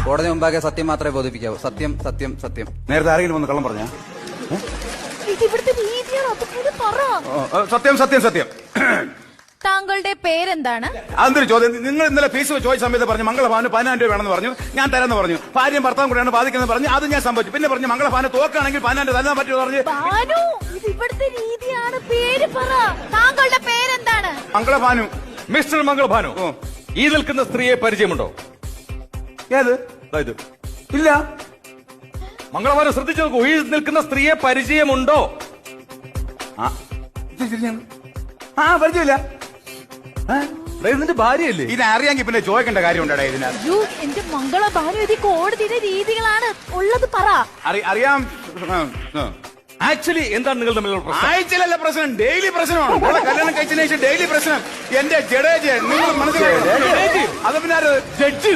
കോടതി മുമ്പാകെ സത്യം മാത്രമേ ബോധിപ്പിക്കാവൂ. സത്യം സത്യം സത്യം. നേരത്തെ ആരെങ്കിലും വന്ന് കള്ളം പറഞ്ഞ? ഇവിടുത്തെ രീതിയാണ്. അതുപോലെ പറ. സത്യം സത്യം സത്യം. താങ്കളുടെ പേരെന്താണ്? അതൊരു ചോദ്യം. നിങ്ങൾ ഇന്നലെ ഫീസ് ചോദിച്ച സമയത്ത് പറഞ്ഞു മംഗളഭാന് 10,000 രൂപ വേണമെന്ന് പറഞ്ഞു. ഞാൻ തരാന്ന് പറഞ്ഞു. ഭാര്യയും ഭർത്താവും കൂടെയാണ് ബാധിക്കുന്നത് പറഞ്ഞു. അത് ഞാൻ സംഭവിച്ചു. പിന്നെ പറഞ്ഞു മംഗളഭാന് തോക്കാണെങ്കിൽ 10,000 തരാൻ പറ്റുമെന്ന് പറഞ്ഞു. ഭാനു, ഇത് ഇവിടുത്തെ രീതിയാണ്. പേര് പറ. താങ്കളുടെ പേരെന്താണ്? മംഗളഭാനു. മിസ്റ്റർ മംഗളഭാനു, ഈ നിൽക്കുന്ന സ്ത്രീയെ പരിചയമുണ്ടോ? ഏത്? ഇത് ഇല്ല. മംഗളഭാനു ശ്രദ്ധിച്ചു നോക്കൂ. ഈ നിൽക്കുന്ന സ്ത്രീയെ പരിചയമുണ്ടോ? പരിചയമില്ല. ഇതിന്റെ ഭാര്യയല്ലേ? ഇത് അറിയാമെങ്കിൽ പിന്നെ ചോദിക്കേണ്ട കാര്യം ഉണ്ടാ ഇതിനകത്ത്. അയ്യോ, എന്റെ മംഗള ഭാനു, ഇത് കോടതിയുടെ രീതികളാണ്. ഉള്ളത് പറ. അറിയാം. ആക്ച്വലി എന്താണ് നിങ്ങൾ തമ്മിലുള്ള പ്രശ്നം? ആഴ്ചയിലല്ല പ്രശ്നം, ഡെയിലി പ്രശ്നമാണ്. നമ്മളെ കല്യാണം കഴിച്ചതിന് ശേഷം ഡെയിലി പ്രശ്നം. എന്റെ ജഡേജ് നിങ്ങൾ മനസ്സിലാക്കി. അത് പിന്നെ ജഡ്ജ്